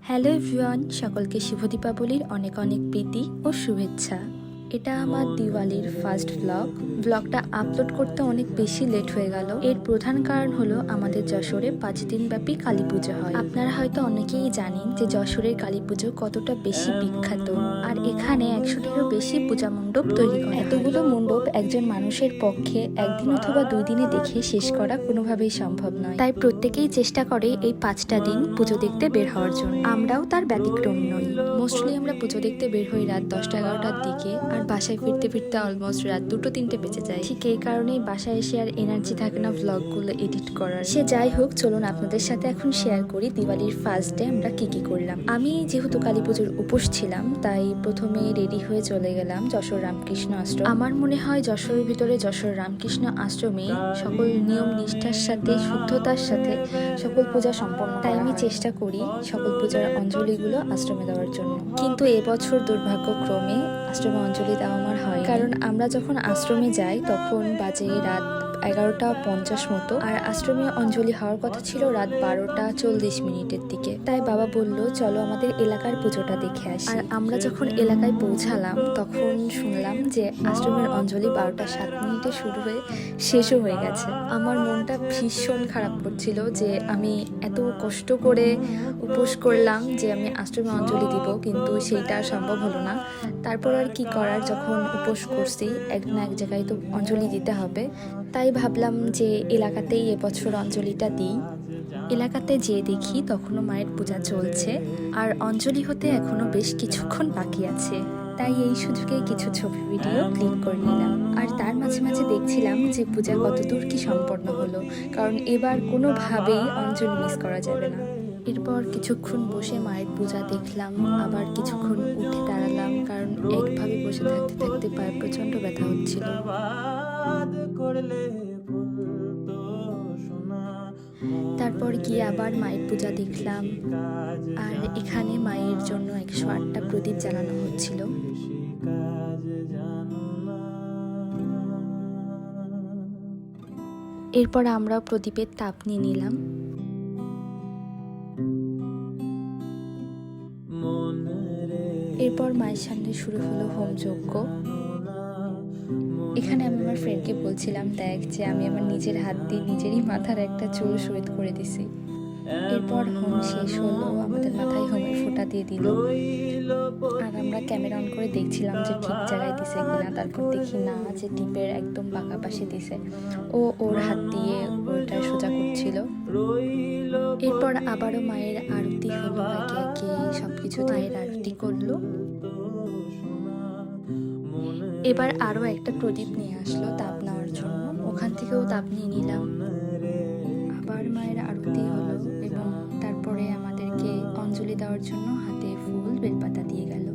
Hello everyone, সকলকে শুভ দীপাবলির অনেক অনেক প্রীতি ও শুভেচ্ছা। এটা আমার দিওয়ালির ফার্স্ট ব্লগটা আপলোড করতে অনেক বেশি লেট হয়ে গেল। এর প্রধান কারণ হলো আমাদের যশোরে 5 দিন ব্যাপী কালী পুজো হয়। আপনারা হয়তো অনেকেই জানেন যে যশোরের কালী পুজো কতটা বেশি বিখ্যাত, আর এখানে 100টিরও বেশি পূজা মণ্ডপ তৈরি করা। এতগুলো মণ্ডপ একজন মানুষের পক্ষে একদিন অথবা 2 দিনে দেখে শেষ করা কোনোভাবেই সম্ভব নয়। তাই প্রত্যেকেই চেষ্টা করে এই 5টা দিন পুজো দেখতে বের হওয়ার জন্য। আমরাও তার ব্যতিক্রম নই। মোস্টলি আমরা পুজো দেখতে বের হই রাত 10টা-11টার দিকে, আর বাসায় ফিরতে ফিরতে অলমোস্ট রাত 2-3টে বেজে যায়। ঠিক এই কারণেই বাসায় এসে আর এনার্জি থাকে না ভ্লগগুলো এডিট করার। সে যাই হোক, চলুন আপনাদের সাথে এখন শেয়ার করি দিওয়ালির ফার্স্ট ডে আমরা কি করলাম। আমি যেহেতু কালী পুজোর উপোস ছিলাম, তাই প্রথমে রেডি হয়ে চলে গেলাম যশোর রামকৃষ্ণ আশ্রম। আমার মনে হয় যশোরের ভিতরে যশোর রামকৃষ্ণ আশ্রমে সকল নিয়ম নিষ্ঠার সাথে, শুদ্ধতার সাথে সকল পূজা সম্পন্ন। তাই আমি চেষ্টা করি সকল পূজার অঞ্জলিগুলো আশ্রমে দেওয়ার জন্য। কিন্তু এবছর দুর্ভাগ্যক্রমে আশ্রমে অঞ্জলি দেওয়া আমার হয়, কারণ আমরা যখন আশ্রমে যাই তখন বাজে রাত 11টা 50 মতো, আর আশ্রমে অঞ্জলি হওয়ার কথা ছিল রাত 12টা 40 মিনিটের দিকে। তাই বাবা বলল চলো আমাদের এলাকার পুজোটা দেখে আসি। আর আমরা যখন এলাকায় পৌঁছালাম তখন শুনলাম যে আশ্রমের অঞ্জলি 12টা 7 মিনিটে শুরু হয়ে শেষও হয়ে গেছে। আমার মনটা ভীষণ খারাপ করছিল যে আমি এত কষ্ট করে উপোস করলাম যে আমি আশ্রমে অঞ্জলি দিব, কিন্তু সেইটা সম্ভব হলো না। তারপর আর কি করার, যখন উপোস করছি এক না এক জায়গায় তো অঞ্জলি দিতে হবে। তাই ভাবলাম যে এলাকাতেই এবছর অঞ্জলিটা দিই। এলাকাতে যেয়ে দেখি তখনও মায়ের পূজা চলছে, আর অঞ্জলি হতে এখনো বেশ কিছুক্ষণ বাকি আছে। তাই এই সুযোগে কিছু ছবি ভিডিও ক্লিক করে নিলাম, আর তার মাঝে মাঝে দেখছিলাম যে পূজা কতদূর কি সম্পন্ন হলো, কারণ এবার কোনোভাবেই অঞ্জলি মিস করা যাবে না। এরপর কিছুক্ষণ বসে মায়ের পূজা দেখলাম, আবার কিছুক্ষণ উঠে দাঁড়ালাম, কারণ একভাবে বসে থাকতে থাকতে পায়ে প্রচণ্ড ব্যথা হচ্ছিল। তারপর গিয়ে আবার মায়ের পূজা দেখলাম, আর এখানে মায়ের জন্য 108টা প্রদীপ জ্বালানো হচ্ছিল। এরপর আমরা প্রদীপের তাপ নিয়ে নিলাম। এরপর মায়ের সামনে শুরু হলো হোমযজ্ঞ। এখানে আমি আমার ফ্রেন্ডকে বলছিলাম দেখ যে আমি আমার নিজের হাত দিয়ে নিজেরই মাথার একটা চুল শহীদ করে দিছি। এরপর হোম শেষ হলো, আমাদের মাথায় হোমের ফোঁটা দিয়ে দিল, আর আমরা ক্যামেরা অন করে দেখছিলাম যে ঠিক জায়গায় দিছে কিনা। তারপর দেখি না, যে টিপের একদম বাঁকা পাশে দিছে। ওর হাত দিয়ে ওইটা সোজা করছিল। এরপর আবারও মায়ের আরতি হলো, একে একে সবকিছু মায়ের আরতি করলো। এবার আরো একটা প্রদীপ নিয়ে আসলো তাপ নেওয়ার জন্য, ওখান থেকেও তাপ নিয়ে নিলাম। আবার মায়ের আরতি হলো, এবং তারপরে আমাদেরকে অঞ্জলি দেওয়ার জন্য হাতে ফুল বেলপাতা দিয়ে গেল।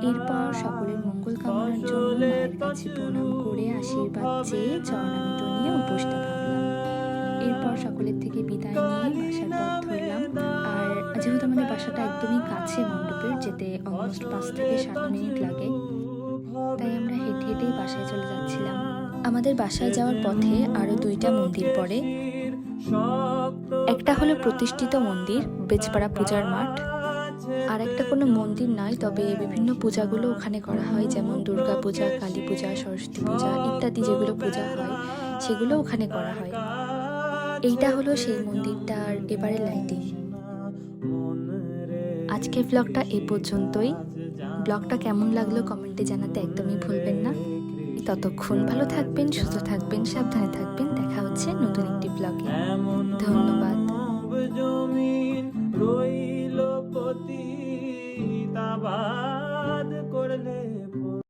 এরপর সকলের মঙ্গল কামনার জন্য মায়ের কাছে প্রণাম করে আশীর্বাদ চেয়ে চরণামৃত নিয়ে উপোসটা ভাবলাম। এরপর সকলের থেকে বিদায় নিয়ে বাসার পথ ধরলাম। আর যেহেতু আমাদের বাসাটা একদমই কাছে মণ্ডপের, যেতে অলমোস্ট 5 থেকে 7 মিনিট লাগে, তাই আমরা হেঁটে হেঁটেই বাসায় চলে যাচ্ছিলাম। আমাদের বাসায় যাওয়ার পথে আরো 2টা মন্দির পড়ে। একটা হলো প্রতিষ্ঠিত মন্দির বেজপাড়া পূজার মাঠ, আর একটা কোনো মন্দির নয়, তবে বিভিন্ন পূজাগুলো ওখানে করা হয়, যেমন দুর্গা পূজা, কালী পূজা, সরস্বতী পূজা ইত্যাদি যেগুলো পূজা হয় সেগুলো ওখানে করা হয়। এইটা হলো সেই মন্দিরটার এবারে লাইটিং। আজকের ব্লগটা এই পর্যন্তই। ব্লগটা কেমন লাগলো কমেন্টে জানাতে একদমই ভুলবেন না। ততক্ষণ ভালো থাকবেন, সুস্থ থাকবেন, সাবধানে থাকবেন। দেখা হচ্ছে নতুন একটি ব্লগে। ধন্যবাদ।